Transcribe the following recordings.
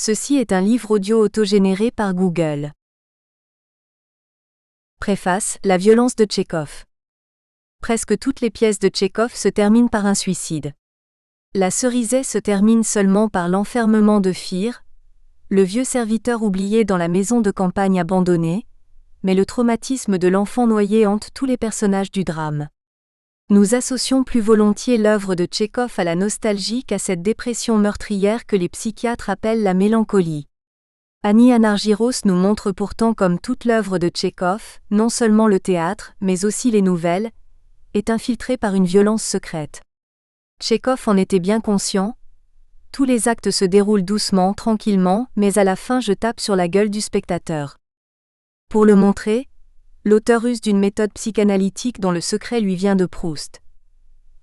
Ceci est un livre audio autogénéré par Google. Préface, la violence de Tchekhov. Presque toutes les pièces de Tchekhov se terminent par un suicide. La Cerisay se termine seulement par l'enfermement de Fir, le vieux serviteur oublié dans la maison de campagne abandonnée, mais le traumatisme de l'enfant noyé hante tous les personnages du drame. Nous associons plus volontiers l'œuvre de Tchekhov à la nostalgie qu'à cette dépression meurtrière que les psychiatres appellent la mélancolie. Annie Anargyros nous montre pourtant comme toute l'œuvre de Tchekhov, non seulement le théâtre, mais aussi les nouvelles, est infiltrée par une violence secrète. Tchekhov en était bien conscient. Tous les actes se déroulent doucement, tranquillement, mais à la fin je tape sur la gueule du spectateur. Pour le montrer, l'auteur use d'une méthode psychanalytique dont le secret lui vient de Proust.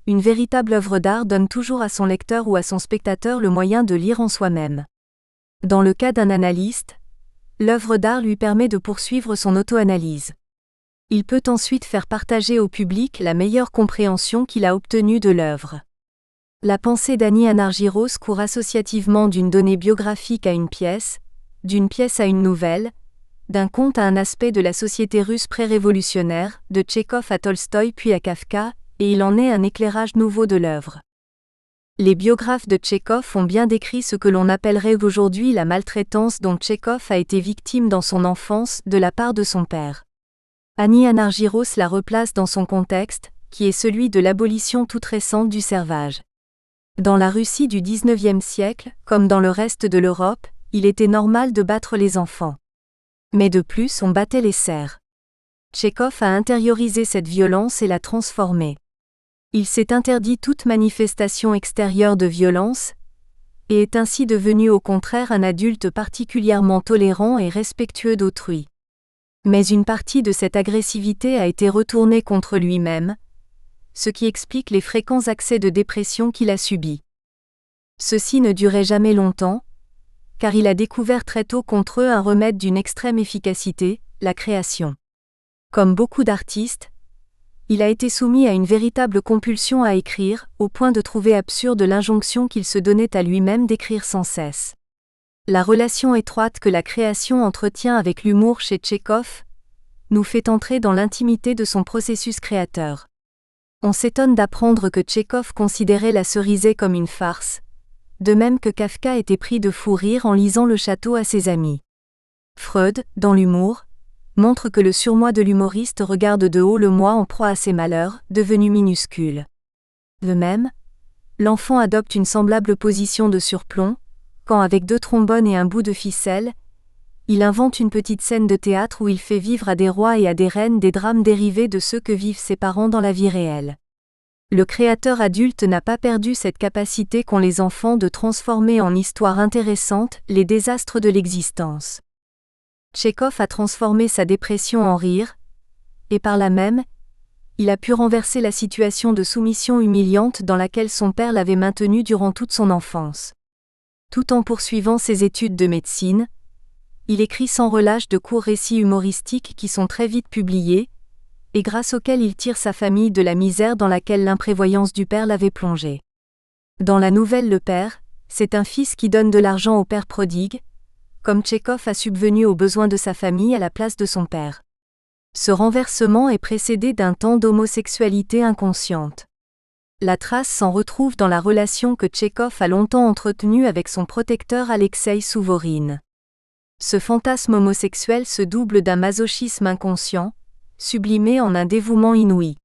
Une véritable œuvre d'art donne toujours à son lecteur ou à son spectateur le moyen de lire en soi-même. Dans le cas d'un analyste, l'œuvre d'art lui permet de poursuivre son auto-analyse. Il peut ensuite faire partager au public la meilleure compréhension qu'il a obtenue de l'œuvre. La pensée d'Annie Anargyros court associativement d'une donnée biographique à une pièce, d'une pièce à une nouvelle, d'un conte à un aspect de la société russe pré-révolutionnaire, de Tchekhov à Tolstoï puis à Kafka, et il en est un éclairage nouveau de l'œuvre. Les biographes de Tchekhov ont bien décrit ce que l'on appellerait aujourd'hui la maltraitance dont Tchekhov a été victime dans son enfance de la part de son père. Annie Anargyros la replace dans son contexte, qui est celui de l'abolition toute récente du servage. Dans la Russie du XIXe siècle, comme dans le reste de l'Europe, il était normal de battre les enfants. Mais de plus on battait les serfs. Tchekhov a intériorisé cette violence et l'a transformée. Il s'est interdit toute manifestation extérieure de violence, et est ainsi devenu au contraire un adulte particulièrement tolérant et respectueux d'autrui. Mais une partie de cette agressivité a été retournée contre lui-même, ce qui explique les fréquents accès de dépression qu'il a subis. Ceci ne durait jamais longtemps, car il a découvert très tôt contre eux un remède d'une extrême efficacité, la création. Comme beaucoup d'artistes, il a été soumis à une véritable compulsion à écrire, au point de trouver absurde l'injonction qu'il se donnait à lui-même d'écrire sans cesse. La relation étroite que la création entretient avec l'humour chez Tchekhov nous fait entrer dans l'intimité de son processus créateur. On s'étonne d'apprendre que Tchekhov considérait la Cerisay comme une farce, de même que Kafka était pris de fou rire en lisant Le Château à ses amis. Freud, dans l'humour, montre que le surmoi de l'humoriste regarde de haut le moi en proie à ses malheurs, devenu minuscule. De même, l'enfant adopte une semblable position de surplomb, quand avec 2 trombones et un bout de ficelle, il invente une petite scène de théâtre où il fait vivre à des rois et à des reines des drames dérivés de ceux que vivent ses parents dans la vie réelle. Le créateur adulte n'a pas perdu cette capacité qu'ont les enfants de transformer en histoire intéressante les désastres de l'existence. Tchekhov a transformé sa dépression en rire, et par là même, il a pu renverser la situation de soumission humiliante dans laquelle son père l'avait maintenu durant toute son enfance. Tout en poursuivant ses études de médecine, il écrit sans relâche de courts récits humoristiques qui sont très vite publiés, et grâce auxquels il tire sa famille de la misère dans laquelle l'imprévoyance du père l'avait plongé. Dans la nouvelle Le Père, c'est un fils qui donne de l'argent au père prodigue, comme Tchekhov a subvenu aux besoins de sa famille à la place de son père. Ce renversement est précédé d'un temps d'homosexualité inconsciente. La trace s'en retrouve dans la relation que Tchekhov a longtemps entretenue avec son protecteur Alexeï Souvorine. Ce fantasme homosexuel se double d'un masochisme inconscient, sublimé en un dévouement inouï.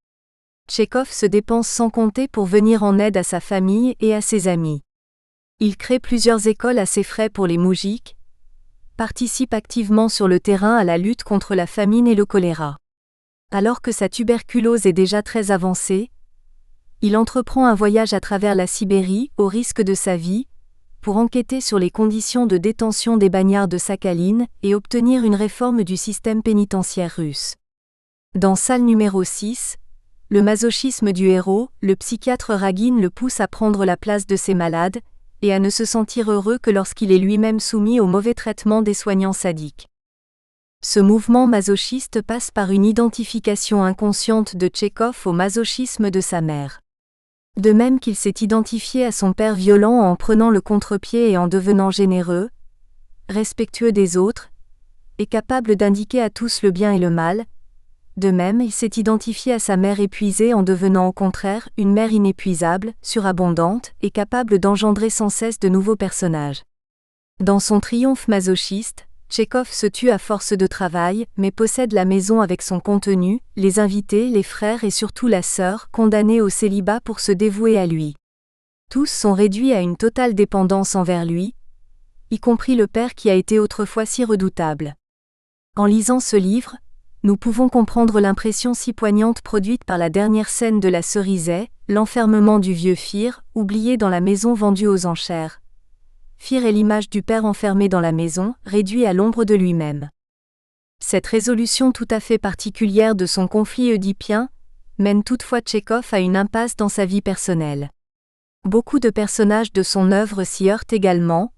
Tchekhov se dépense sans compter pour venir en aide à sa famille et à ses amis. Il crée plusieurs écoles à ses frais pour les moujiks, participe activement sur le terrain à la lutte contre la famine et le choléra. Alors que sa tuberculose est déjà très avancée, il entreprend un voyage à travers la Sibérie, au risque de sa vie, pour enquêter sur les conditions de détention des bagnards de Sakhaline et obtenir une réforme du système pénitentiaire russe. Dans Salle numéro 6, le masochisme du héros, le psychiatre Ragin le pousse à prendre la place de ses malades, et à ne se sentir heureux que lorsqu'il est lui-même soumis au mauvais traitement des soignants sadiques. Ce mouvement masochiste passe par une identification inconsciente de Tchekhov au masochisme de sa mère. De même qu'il s'est identifié à son père violent en prenant le contre-pied et en devenant généreux, respectueux des autres, et capable d'indiquer à tous le bien et le mal. De même, il s'est identifié à sa mère épuisée en devenant au contraire une mère inépuisable, surabondante, et capable d'engendrer sans cesse de nouveaux personnages. Dans son triomphe masochiste, Tchekhov se tue à force de travail, mais possède la maison avec son contenu, les invités, les frères et surtout la sœur, condamnés au célibat pour se dévouer à lui. Tous sont réduits à une totale dépendance envers lui, y compris le père qui a été autrefois si redoutable. En lisant ce livre, nous pouvons comprendre l'impression si poignante produite par la dernière scène de la Cerizay, l'enfermement du vieux Fir, oublié dans la maison vendue aux enchères. Fir est l'image du père enfermé dans la maison, réduit à l'ombre de lui-même. Cette résolution tout à fait particulière de son conflit oedipien mène toutefois Tchekhov à une impasse dans sa vie personnelle. Beaucoup de personnages de son œuvre s'y heurtent également.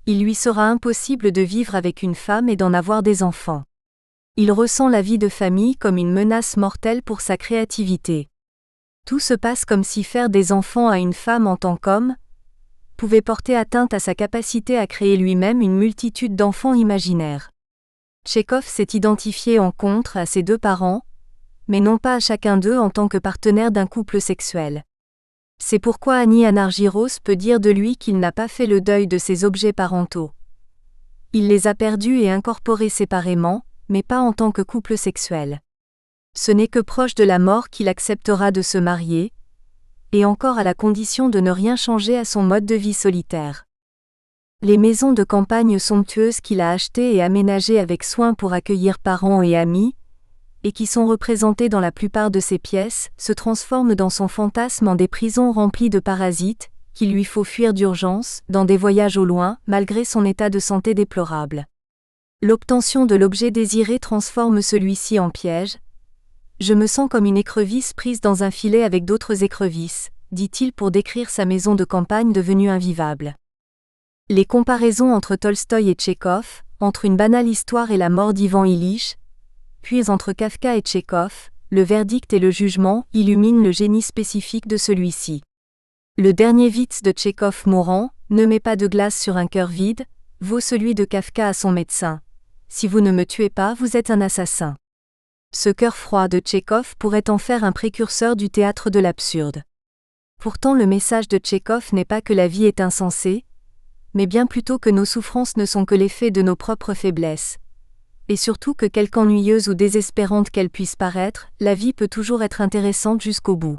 Il lui sera impossible de vivre avec une femme et d'en avoir des enfants. Il ressent la vie de famille comme une menace mortelle pour sa créativité. Tout se passe comme si faire des enfants à une femme en tant qu'homme pouvait porter atteinte à sa capacité à créer lui-même une multitude d'enfants imaginaires. Tchekhov s'est identifié en contre à ses deux parents, mais non pas à chacun d'eux en tant que partenaire d'un couple sexuel. C'est pourquoi Annie Anargyros peut dire de lui qu'il n'a pas fait le deuil de ses objets parentaux. Il les a perdus et incorporés séparément, mais pas en tant que couple sexuel. Ce n'est que proche de la mort qu'il acceptera de se marier, et encore à la condition de ne rien changer à son mode de vie solitaire. Les maisons de campagne somptueuses qu'il a achetées et aménagées avec soin pour accueillir parents et amis, et qui sont représentées dans la plupart de ses pièces, se transforment dans son fantasme en des prisons remplies de parasites, qu'il lui faut fuir d'urgence, dans des voyages au loin, malgré son état de santé déplorable. L'obtention de l'objet désiré transforme celui-ci en piège. Je me sens comme une écrevisse prise dans un filet avec d'autres écrevisses, dit-il pour décrire sa maison de campagne devenue invivable. Les comparaisons entre Tolstoï et Tchekhov, entre une banale histoire et la mort d'Ivan Illich, puis entre Kafka et Tchekhov, le verdict et le jugement illuminent le génie spécifique de celui-ci. Le dernier Witz de Tchekhov mourant, « Ne mets pas de glace sur un cœur vide », vaut celui de Kafka à son médecin. « Si vous ne me tuez pas, vous êtes un assassin ». Ce cœur froid de Tchekhov pourrait en faire un précurseur du théâtre de l'absurde. Pourtant le message de Tchekhov n'est pas que la vie est insensée, mais bien plutôt que nos souffrances ne sont que l'effet de nos propres faiblesses. Et surtout que quelque ennuyeuse ou désespérante qu'elle puisse paraître, la vie peut toujours être intéressante jusqu'au bout.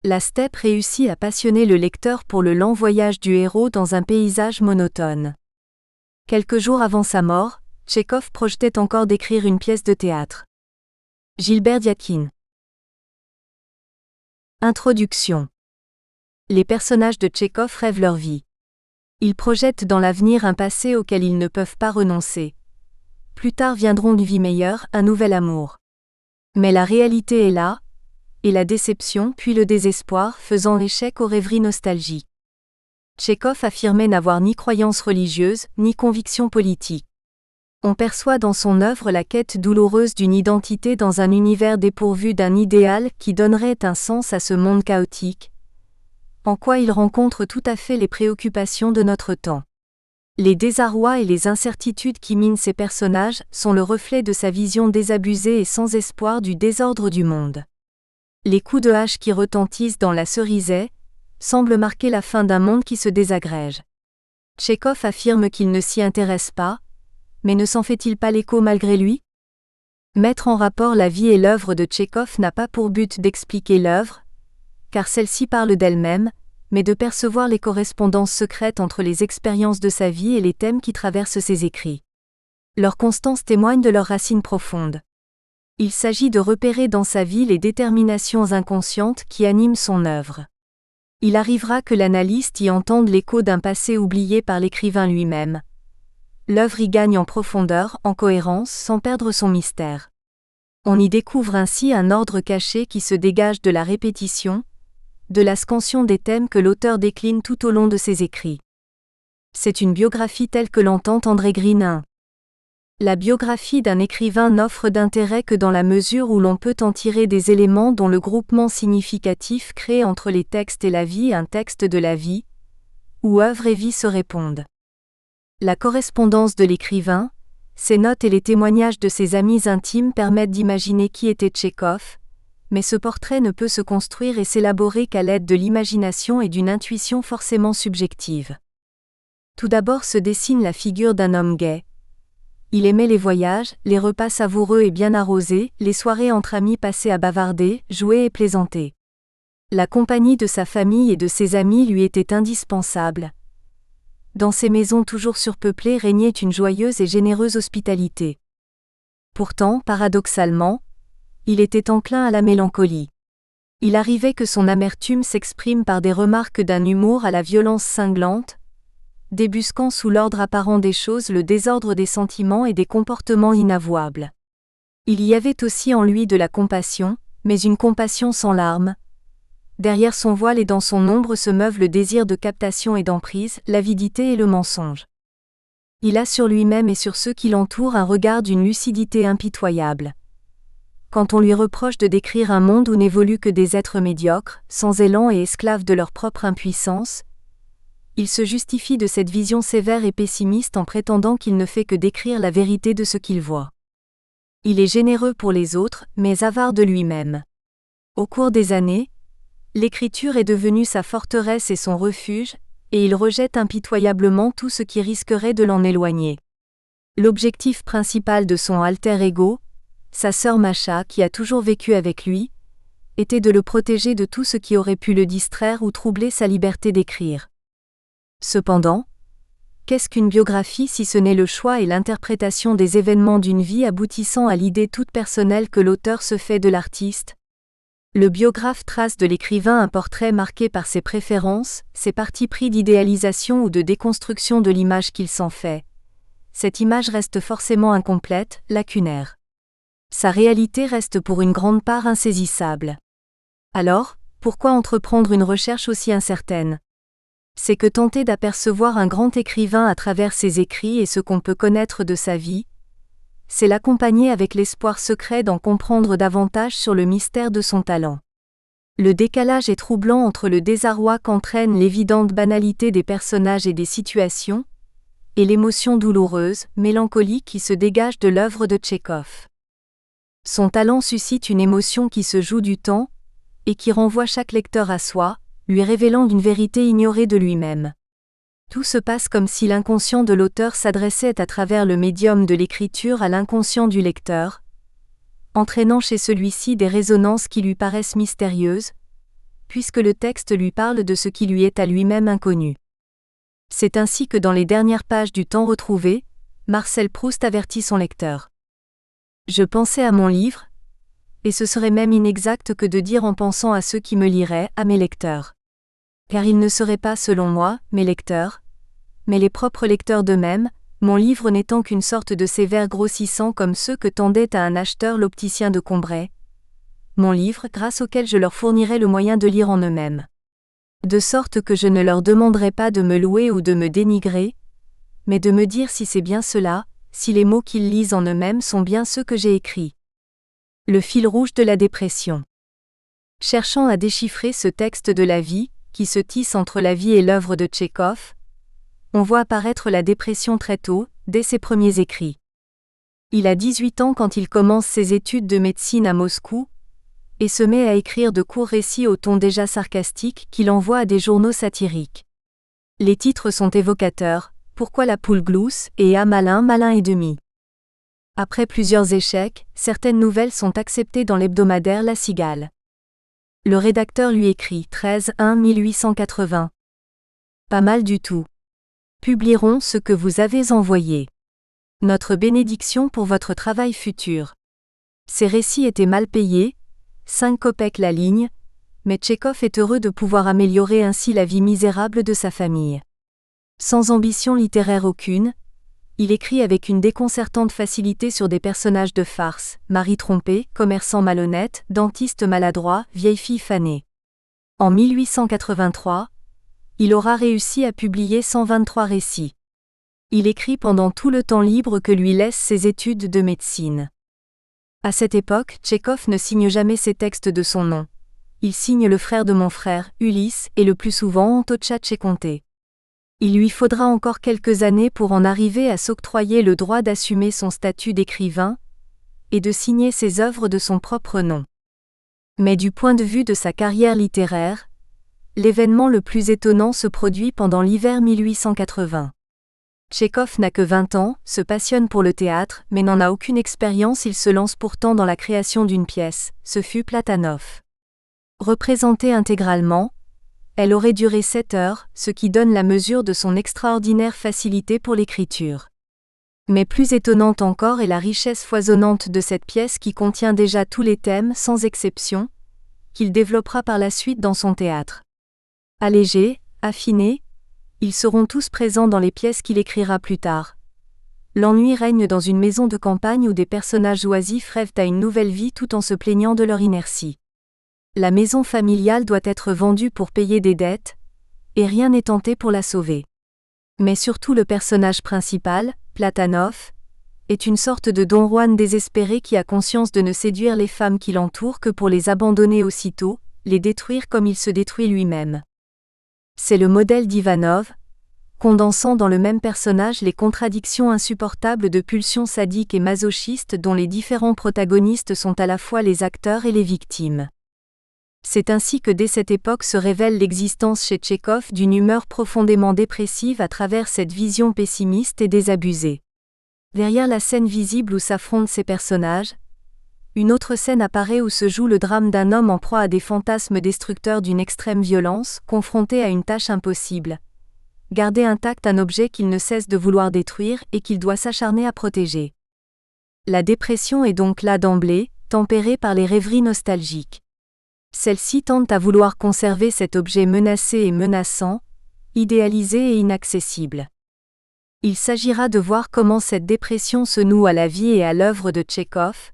La steppe réussit à passionner le lecteur pour le lent voyage du héros dans un paysage monotone. Quelques jours avant sa mort, Tchekhov projetait encore d'écrire une pièce de théâtre. Gilbert Diakhine. Introduction. Les personnages de Tchekhov rêvent leur vie. Ils projettent dans l'avenir un passé auquel ils ne peuvent pas renoncer. Plus tard viendront une vie meilleure, un nouvel amour. Mais la réalité est là, et la déception puis le désespoir faisant échec aux rêveries nostalgiques. Tchekhov affirmait n'avoir ni croyance religieuse, ni conviction politique. On perçoit dans son œuvre la quête douloureuse d'une identité dans un univers dépourvu d'un idéal qui donnerait un sens à ce monde chaotique, en quoi il rencontre tout à fait les préoccupations de notre temps. Les désarrois et les incertitudes qui minent ses personnages sont le reflet de sa vision désabusée et sans espoir du désordre du monde. Les coups de hache qui retentissent dans la Cerizay semblent marquer la fin d'un monde qui se désagrège. Tchekhov affirme qu'il ne s'y intéresse pas, mais ne s'en fait-il pas l'écho malgré lui ? Mettre en rapport la vie et l'œuvre de Tchekhov n'a pas pour but d'expliquer l'œuvre, car celle-ci parle d'elle-même, mais de percevoir les correspondances secrètes entre les expériences de sa vie et les thèmes qui traversent ses écrits. Leur constance témoigne de leurs racines profondes. Il s'agit de repérer dans sa vie les déterminations inconscientes qui animent son œuvre. Il arrivera que l'analyste y entende l'écho d'un passé oublié par l'écrivain lui-même. L'œuvre y gagne en profondeur, en cohérence, sans perdre son mystère. On y découvre ainsi un ordre caché qui se dégage de la répétition, de la scansion des thèmes que l'auteur décline tout au long de ses écrits. C'est une biographie telle que l'entend André Grinin. La biographie d'un écrivain n'offre d'intérêt que dans la mesure où l'on peut en tirer des éléments dont le groupement significatif crée entre les textes et la vie un texte de la vie, où œuvre et vie se répondent. La correspondance de l'écrivain, ses notes et les témoignages de ses amis intimes permettent d'imaginer qui était Tchekhov, mais ce portrait ne peut se construire et s'élaborer qu'à l'aide de l'imagination et d'une intuition forcément subjective. Tout d'abord se dessine la figure d'un homme gai. Il aimait les voyages, les repas savoureux et bien arrosés, les soirées entre amis passées à bavarder, jouer et plaisanter. La compagnie de sa famille et de ses amis lui était indispensable. Dans ces maisons toujours surpeuplées régnait une joyeuse et généreuse hospitalité. Pourtant, paradoxalement, il était enclin à la mélancolie. Il arrivait que son amertume s'exprime par des remarques d'un humour à la violence cinglante, débusquant sous l'ordre apparent des choses le désordre des sentiments et des comportements inavouables. Il y avait aussi en lui de la compassion, mais une compassion sans larmes. Derrière son voile et dans son ombre se meuvent le désir de captation et d'emprise, l'avidité et le mensonge. Il a sur lui-même et sur ceux qui l'entourent un regard d'une lucidité impitoyable. Quand on lui reproche de décrire un monde où n'évoluent que des êtres médiocres, sans élan et esclaves de leur propre impuissance, il se justifie de cette vision sévère et pessimiste en prétendant qu'il ne fait que décrire la vérité de ce qu'il voit. Il est généreux pour les autres, mais avare de lui-même. Au cours des années, l'écriture est devenue sa forteresse et son refuge, et il rejette impitoyablement tout ce qui risquerait de l'en éloigner. L'objectif principal de son alter ego, sa sœur Masha qui a toujours vécu avec lui, était de le protéger de tout ce qui aurait pu le distraire ou troubler sa liberté d'écrire. Cependant, qu'est-ce qu'une biographie si ce n'est le choix et l'interprétation des événements d'une vie aboutissant à l'idée toute personnelle que l'auteur se fait de l'artiste ? Le biographe trace de l'écrivain un portrait marqué par ses préférences, ses partis pris d'idéalisation ou de déconstruction de l'image qu'il s'en fait. Cette image reste forcément incomplète, lacunaire. Sa réalité reste pour une grande part insaisissable. Alors, pourquoi entreprendre une recherche aussi incertaine ? C'est que tenter d'apercevoir un grand écrivain à travers ses écrits et ce qu'on peut connaître de sa vie, c'est l'accompagner avec l'espoir secret d'en comprendre davantage sur le mystère de son talent. Le décalage est troublant entre le désarroi qu'entraîne l'évidente banalité des personnages et des situations, et l'émotion douloureuse, mélancolique qui se dégage de l'œuvre de Tchekhov. Son talent suscite une émotion qui se joue du temps, et qui renvoie chaque lecteur à soi, lui révélant une vérité ignorée de lui-même. Tout se passe comme si l'inconscient de l'auteur s'adressait à travers le médium de l'écriture à l'inconscient du lecteur, entraînant chez celui-ci des résonances qui lui paraissent mystérieuses, puisque le texte lui parle de ce qui lui est à lui-même inconnu. C'est ainsi que dans les dernières pages du Temps retrouvé, Marcel Proust avertit son lecteur. Je pensais à mon livre, et ce serait même inexact que de dire en pensant à ceux qui me liraient, à mes lecteurs. Car ils ne seraient pas selon moi, mes lecteurs, mais les propres lecteurs d'eux-mêmes, mon livre n'étant qu'une sorte de ces vers grossissants comme ceux que tendait à un acheteur l'opticien de Combray. Mon livre, grâce auquel je leur fournirais le moyen de lire en eux-mêmes. De sorte que je ne leur demanderai pas de me louer ou de me dénigrer, mais de me dire si c'est bien cela, si les mots qu'ils lisent en eux-mêmes sont bien ceux que j'ai écrits. Le fil rouge de la dépression. Cherchant à déchiffrer ce texte de la vie, qui se tisse entre la vie et l'œuvre de Tchekhov, on voit apparaître la dépression très tôt, dès ses premiers écrits. Il a 18 ans quand il commence ses études de médecine à Moscou, et se met à écrire de courts récits au ton déjà sarcastique qu'il envoie à des journaux satiriques. Les titres sont évocateurs, Pourquoi la poule glousse et Ah malin, malin et demi. Après plusieurs échecs, certaines nouvelles sont acceptées dans l'hebdomadaire La Cigale. Le rédacteur lui écrit 13-1-1880. Pas mal du tout. Publierons ce que vous avez envoyé. Notre bénédiction pour votre travail futur. Ces récits étaient mal payés, 5 kopecks la ligne, mais Tchekhov est heureux de pouvoir améliorer ainsi la vie misérable de sa famille. Sans ambition littéraire aucune, il écrit avec une déconcertante facilité sur des personnages de farce, mari trompé, commerçant malhonnête, dentiste maladroit, vieille fille fanée. En 1883, il aura réussi à publier 123 récits. Il écrit pendant tout le temps libre que lui laissent ses études de médecine. À cette époque, Tchekhov ne signe jamais ses textes de son nom. Il signe le frère de mon frère, Ulysse, et le plus souvent Antocha Tchekonté. Il lui faudra encore quelques années pour en arriver à s'octroyer le droit d'assumer son statut d'écrivain et de signer ses œuvres de son propre nom. Mais du point de vue de sa carrière littéraire, l'événement le plus étonnant se produit pendant l'hiver 1880. Tchekhov n'a que 20 ans, se passionne pour le théâtre, mais n'en a aucune expérience. Il se lance pourtant dans la création d'une pièce, ce fut Platanov. Représentée intégralement, elle aurait duré 7 heures, ce qui donne la mesure de son extraordinaire facilité pour l'écriture. Mais plus étonnante encore est la richesse foisonnante de cette pièce qui contient déjà tous les thèmes, sans exception, qu'il développera par la suite dans son théâtre. Allégés, affinés, ils seront tous présents dans les pièces qu'il écrira plus tard. L'ennui règne dans une maison de campagne où des personnages oisifs rêvent à une nouvelle vie tout en se plaignant de leur inertie. La maison familiale doit être vendue pour payer des dettes, et rien n'est tenté pour la sauver. Mais surtout le personnage principal, Platanov, est une sorte de Don Juan désespéré qui a conscience de ne séduire les femmes qui l'entourent que pour les abandonner aussitôt, les détruire comme il se détruit lui-même. C'est le modèle d'Ivanov, condensant dans le même personnage les contradictions insupportables de pulsions sadiques et masochistes dont les différents protagonistes sont à la fois les acteurs et les victimes. C'est ainsi que dès cette époque se révèle l'existence chez Tchekhov d'une humeur profondément dépressive à travers cette vision pessimiste et désabusée. Derrière la scène visible où s'affrontent ces personnages, une autre scène apparaît où se joue le drame d'un homme en proie à des fantasmes destructeurs d'une extrême violence, confronté à une tâche impossible. Garder intact un objet qu'il ne cesse de vouloir détruire et qu'il doit s'acharner à protéger. La dépression est donc là d'emblée, tempérée par les rêveries nostalgiques. Celle-ci tente à vouloir conserver cet objet menacé et menaçant, idéalisé et inaccessible. Il s'agira de voir comment cette dépression se noue à la vie et à l'œuvre de Tchekhov,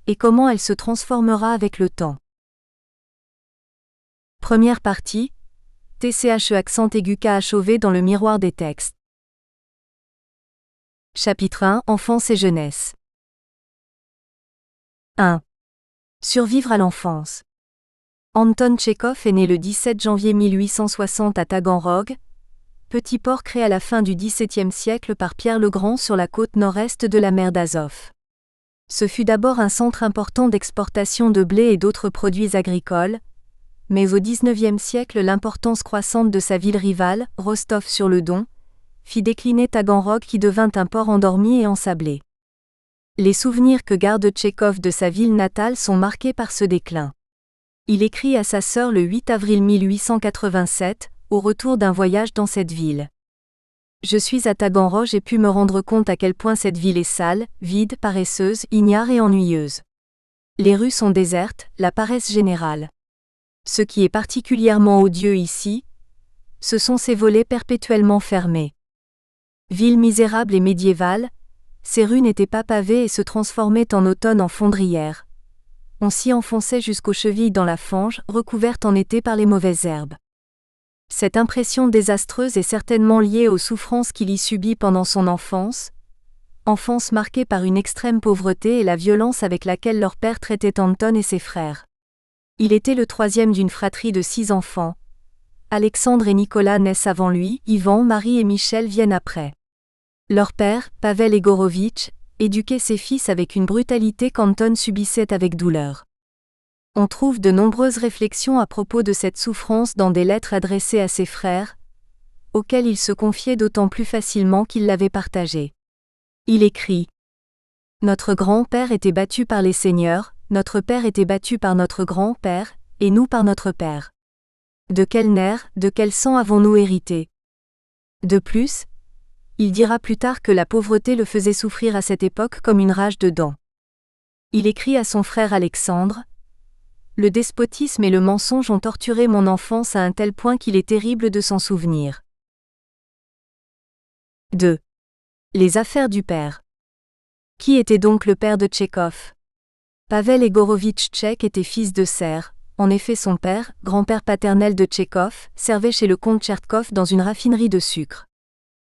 et comment elle se transformera avec le temps. Première partie, TCHE accent aigu KHOV dans le miroir des textes. Chapitre 1 Enfance et jeunesse. 1. Survivre à l'enfance. Anton Tchekhov est né le 17 janvier 1860 à Taganrog, petit port créé à la fin du XVIIe siècle par Pierre le Grand sur la côte nord-est de la mer d'Azov. Ce fut d'abord un centre important d'exportation de blé et d'autres produits agricoles, mais au XIXe siècle l'importance croissante de sa ville rivale, Rostov-sur-le-Don, fit décliner Taganrog qui devint un port endormi et ensablé. Les souvenirs que garde Tchekhov de sa ville natale sont marqués par ce déclin. Il écrit à sa sœur le 8 avril 1887, au retour d'un voyage dans cette ville. « Je suis à Taganrog et pu me rendre compte à quel point cette ville est sale, vide, paresseuse, ignare et ennuyeuse. Les rues sont désertes, la paresse générale. Ce qui est particulièrement odieux ici, ce sont ces volets perpétuellement fermés. Ville misérable et médiévale, ces rues n'étaient pas pavées et se transformaient en automne en fondrières. On s'y enfonçait jusqu'aux chevilles dans la fange, recouverte en été par les mauvaises herbes. Cette impression désastreuse est certainement liée aux souffrances qu'il y subit pendant son enfance marquée par une extrême pauvreté et la violence avec laquelle leur père traitait Anton et ses frères. Il était le troisième d'une fratrie de 6 enfants. Alexandre et Nicolas naissent avant lui, Ivan, Marie et Michel viennent après. Leur père, Pavel Egorovitch, éduquait ses fils avec une brutalité qu'Anton subissait avec douleur. On trouve de nombreuses réflexions à propos de cette souffrance dans des lettres adressées à ses frères, auxquels il se confiait d'autant plus facilement qu'il l'avait partagée. Il écrit « Notre grand-père était battu par les seigneurs, notre père était battu par notre grand-père, et nous par notre père. De quel nerf, de quel sang avons-nous hérité ? De plus, il dira plus tard que la pauvreté le faisait souffrir à cette époque comme une rage de dents. Il écrit à son frère Alexandre « Le despotisme et le mensonge ont torturé mon enfance à un tel point qu'il est terrible de s'en souvenir. » 2. Les affaires du père. Qui était donc le père de Tchekhov ? Pavel Egorovitch Tchek était fils de serf. En effet, son père, grand-père paternel de Tchekhov, servait chez le comte Tchertkov dans une raffinerie de sucre.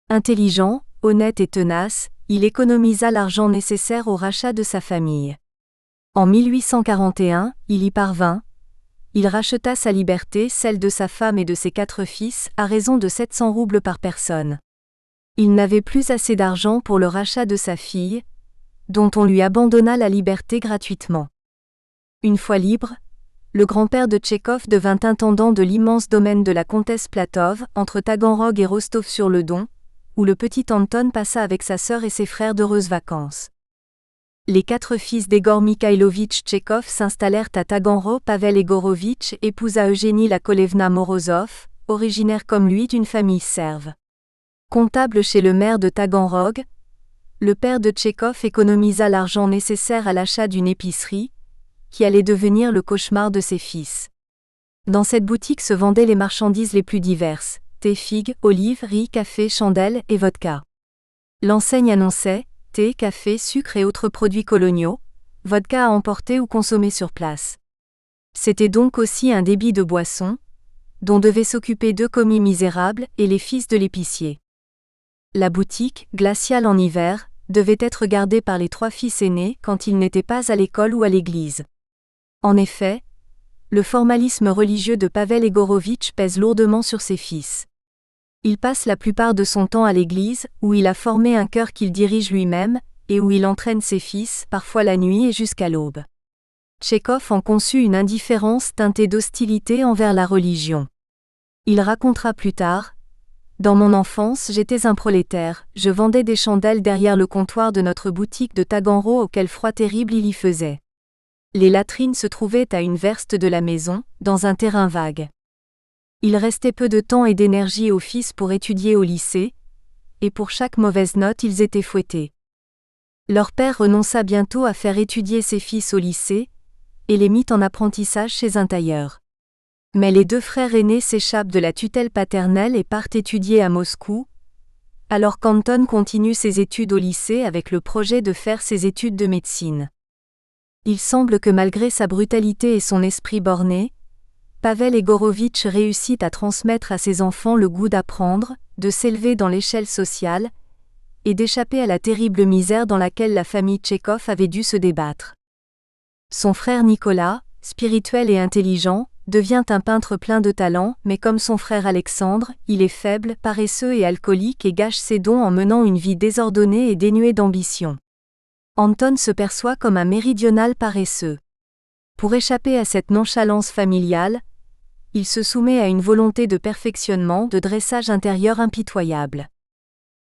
Intelligent, honnête et tenace, il économisa l'argent nécessaire au rachat de sa famille. En 1841, il y parvint, il racheta sa liberté, celle de sa femme et de ses 4 fils, à raison de 700 roubles par personne. Il n'avait plus assez d'argent pour le rachat de sa fille, dont on lui abandonna la liberté gratuitement. Une fois libre, le grand-père de Tchekhov devint intendant de l'immense domaine de la comtesse Platov, entre Taganrog et Rostov-sur-le-Don, où le petit Anton passa avec sa sœur et ses frères d'heureuses vacances. Les 4 fils d'Egor Mikhailovitch Tchekhov s'installèrent à Taganrog. Pavel Egorovitch épousa Eugénie Yakovlevna Morozov, originaire comme lui d'une famille serve. Comptable chez le maire de Taganrog, le père de Tchekhov économisa l'argent nécessaire à l'achat d'une épicerie, qui allait devenir le cauchemar de ses fils. Dans cette boutique se vendaient les marchandises les plus diverses: thé, figues, olives, riz, café, chandelles et vodka. L'enseigne annonçait thé, café, sucre et autres produits coloniaux, vodka à emporter ou consommer sur place. C'était donc aussi un débit de boissons, dont devaient s'occuper 2 commis misérables et les fils de l'épicier. La boutique, glaciale en hiver, devait être gardée par les 3 fils aînés quand ils n'étaient pas à l'école ou à l'église. En effet, le formalisme religieux de Pavel Egorovitch pèse lourdement sur ses fils. Il passe la plupart de son temps à l'église, où il a formé un chœur qu'il dirige lui-même, et où il entraîne ses fils, parfois la nuit et jusqu'à l'aube. Tchekhov en conçut une indifférence teintée d'hostilité envers la religion. Il racontera plus tard: « Dans mon enfance, j'étais un prolétaire, je vendais des chandelles derrière le comptoir de notre boutique de Taganrog auquel froid terrible il y faisait. Les latrines se trouvaient à une verste de la maison, dans un terrain vague. Il restait peu de temps et d'énergie aux fils pour étudier au lycée, et pour chaque mauvaise note ils étaient fouettés. Leur père renonça bientôt à faire étudier ses fils au lycée, et les mit en apprentissage chez un tailleur. Mais les 2 frères aînés s'échappent de la tutelle paternelle et partent étudier à Moscou, alors qu'Anton continue ses études au lycée avec le projet de faire ses études de médecine. Il semble que malgré sa brutalité et son esprit borné, Pavel Egorovitch réussit à transmettre à ses enfants le goût d'apprendre, de s'élever dans l'échelle sociale, et d'échapper à la terrible misère dans laquelle la famille Tchekhov avait dû se débattre. Son frère Nicolas, spirituel et intelligent, devient un peintre plein de talent, mais comme son frère Alexandre, il est faible, paresseux et alcoolique et gâche ses dons en menant une vie désordonnée et dénuée d'ambition. Anton se perçoit comme un méridional paresseux. Pour échapper à cette nonchalance familiale, il se soumet à une volonté de perfectionnement, de dressage intérieur impitoyable.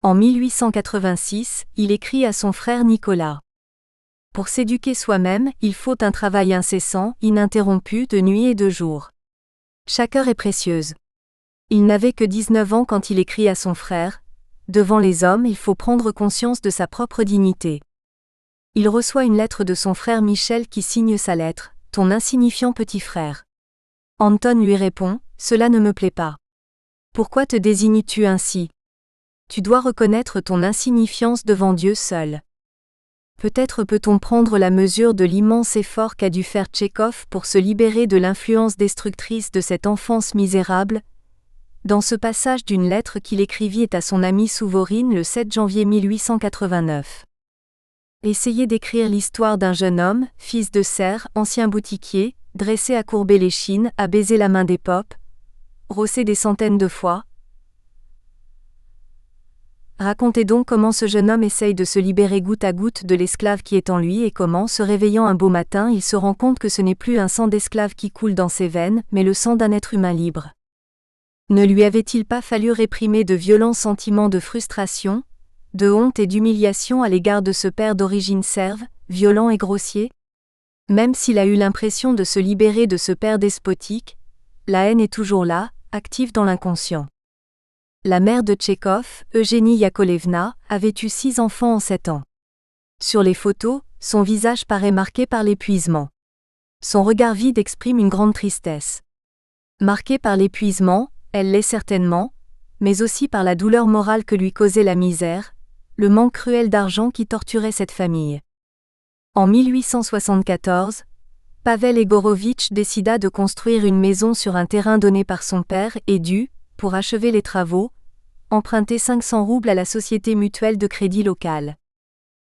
En 1886, il écrit à son frère Nicolas: « Pour s'éduquer soi-même, il faut un travail incessant, ininterrompu de nuit et de jour. Chaque heure est précieuse. » Il n'avait que 19 ans quand il écrit à son frère: « Devant les hommes, il faut prendre conscience de sa propre dignité. » Il reçoit une lettre de son frère Michel qui signe sa lettre: « Ton insignifiant petit frère. » Anton lui répond: « Cela ne me plaît pas. Pourquoi te désignes-tu ainsi? Tu dois reconnaître ton insignifiance devant Dieu seul. » Peut-être peut-on prendre la mesure de l'immense effort qu'a dû faire Tchekhov pour se libérer de l'influence destructrice de cette enfance misérable, dans ce passage d'une lettre qu'il écrivit à son ami Souvorine le 7 janvier 1889. Essayez d'écrire l'histoire d'un jeune homme, fils de serf, ancien boutiquier, dressé à courber l'échine, à baiser la main des popes, rossé des centaines de fois. Racontez donc comment ce jeune homme essaye de se libérer goutte à goutte de l'esclave qui est en lui et comment, se réveillant un beau matin, il se rend compte que ce n'est plus un sang d'esclave qui coule dans ses veines, mais le sang d'un être humain libre. Ne lui avait-il pas fallu réprimer de violents sentiments de frustration, de honte et d'humiliation à l'égard de ce père d'origine serve, violent et grossier? Même s'il a eu l'impression de se libérer de ce père despotique, la haine est toujours là, active dans l'inconscient. La mère de Tchekhov, Eugénie Yakovlevna, avait eu 6 enfants en 7 ans. Sur les photos, son visage paraît marqué par l'épuisement. Son regard vide exprime une grande tristesse. Marquée par l'épuisement, elle l'est certainement, mais aussi par la douleur morale que lui causait la misère, le manque cruel d'argent qui torturait cette famille. En 1874, Pavel Egorovitch décida de construire une maison sur un terrain donné par son père et dut, pour achever les travaux, emprunter 500 roubles à la Société mutuelle de crédit locale.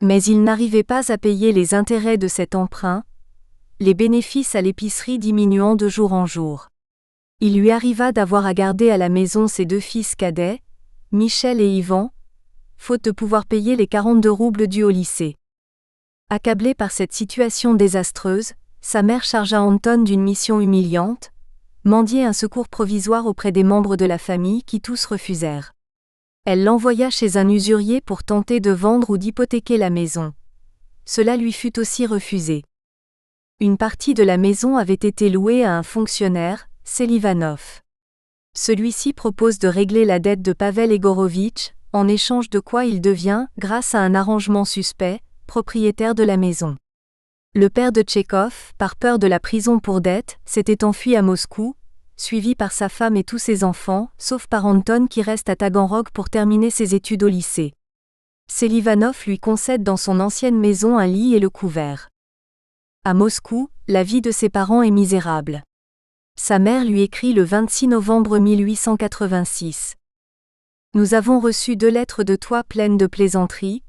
Mais il n'arrivait pas à payer les intérêts de cet emprunt, les bénéfices à l'épicerie diminuant de jour en jour. Il lui arriva d'avoir à garder à la maison ses 2 fils cadets, Michel et Ivan, faute de pouvoir payer les 42 roubles dus au lycée. Accablé par cette situation désastreuse, sa mère chargea Anton d'une mission humiliante, mendier un secours provisoire auprès des membres de la famille qui tous refusèrent. Elle l'envoya chez un usurier pour tenter de vendre ou d'hypothéquer la maison. Cela lui fut aussi refusé. Une partie de la maison avait été louée à un fonctionnaire, Selivanov. Celui-ci propose de régler la dette de Pavel Egorovitch, en échange de quoi il devient, grâce à un arrangement suspect, propriétaire de la maison. Le père de Tchekhov, par peur de la prison pour dette, s'était enfui à Moscou, suivi par sa femme et tous ses enfants, sauf par Anton qui reste à Taganrog pour terminer ses études au lycée. Selivanov lui concède dans son ancienne maison un lit et le couvert. À Moscou, la vie de ses parents est misérable. Sa mère lui écrit le 26 novembre 1886. « Nous avons reçu 2 lettres de toi pleines de plaisanteries,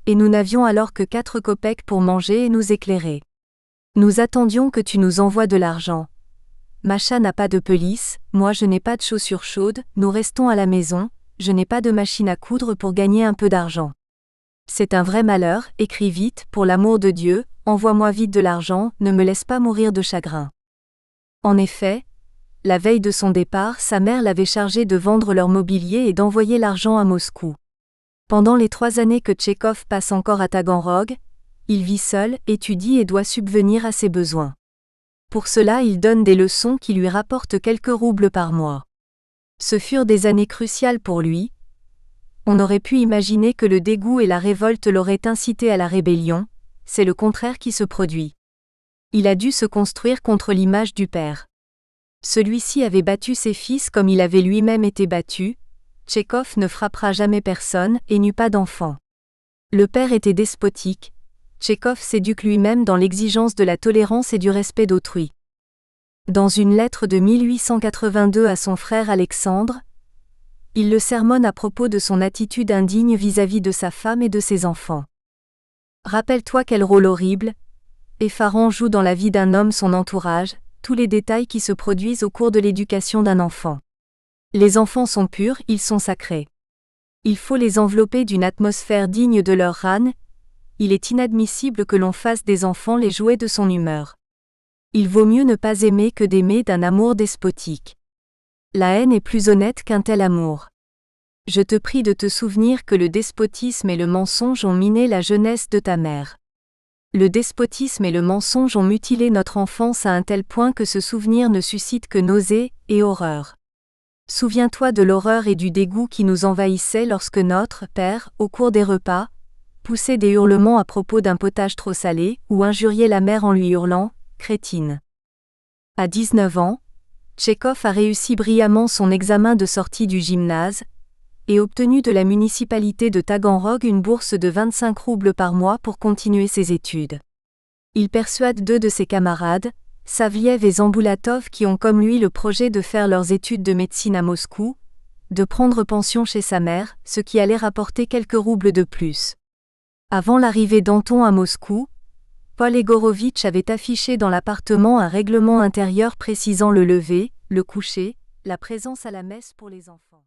et nous n'avions alors que 4 kopecks pour manger et nous éclairer. Nous attendions que tu nous envoies de l'argent. Macha n'a pas de pelisse, moi je n'ai pas de chaussures chaudes, nous restons à la maison, je n'ai pas de machine à coudre pour gagner un peu d'argent. C'est un vrai malheur, écris vite, pour l'amour de Dieu, envoie-moi vite de l'argent, ne me laisse pas mourir de chagrin. » En effet, la veille de son départ, sa mère l'avait chargé de vendre leur mobilier et d'envoyer l'argent à Moscou. Pendant les 3 années que Tchekhov passe encore à Taganrog, il vit seul, étudie et doit subvenir à ses besoins. Pour cela, il donne des leçons qui lui rapportent quelques roubles par mois. Ce furent des années cruciales pour lui. On aurait pu imaginer que le dégoût et la révolte l'auraient incité à la rébellion, c'est le contraire qui se produit. Il a dû se construire contre l'image du père. Celui-ci avait battu ses fils comme il avait lui-même été battu. Tchekhov ne frappera jamais personne et n'eut pas d'enfant. Le père était despotique. Tchekhov s'éduque lui-même dans l'exigence de la tolérance et du respect d'autrui. Dans une lettre de 1882 à son frère Alexandre, il le sermonne à propos de son attitude indigne vis-à-vis de sa femme et de ses enfants. « Rappelle-toi quel rôle horrible, effarant joue dans la vie d'un homme son entourage, tous les détails qui se produisent au cours de l'éducation d'un enfant. Les enfants sont purs, ils sont sacrés. Il faut les envelopper d'une atmosphère digne de leur âne. Il est inadmissible que l'on fasse des enfants les jouets de son humeur. Il vaut mieux ne pas aimer que d'aimer d'un amour despotique. La haine est plus honnête qu'un tel amour. Je te prie de te souvenir que le despotisme et le mensonge ont miné la jeunesse de ta mère. Le despotisme et le mensonge ont mutilé notre enfance à un tel point que ce souvenir ne suscite que nausée et horreur. Souviens-toi de l'horreur et du dégoût qui nous envahissaient lorsque notre père, au cours des repas, poussait des hurlements à propos d'un potage trop salé, ou injuriait la mère en lui hurlant « crétine ». À 19 ans, Tchekhov a réussi brillamment son examen de sortie du gymnase, et obtenu de la municipalité de Taganrog une bourse de 25 roubles par mois pour continuer ses études. Il persuade 2 de ses camarades, Savliev et Zamboulatov qui ont comme lui le projet de faire leurs études de médecine à Moscou, de prendre pension chez sa mère, ce qui allait rapporter quelques roubles de plus. Avant l'arrivée d'Anton à Moscou, Paul Egorovitch avait affiché dans l'appartement un règlement intérieur précisant le lever, le coucher, la présence à la messe pour les enfants.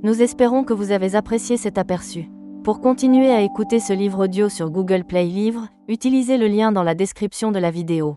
Nous espérons que vous avez apprécié cet aperçu. Pour continuer à écouter ce livre audio sur Google Play Livres, utilisez le lien dans la description de la vidéo.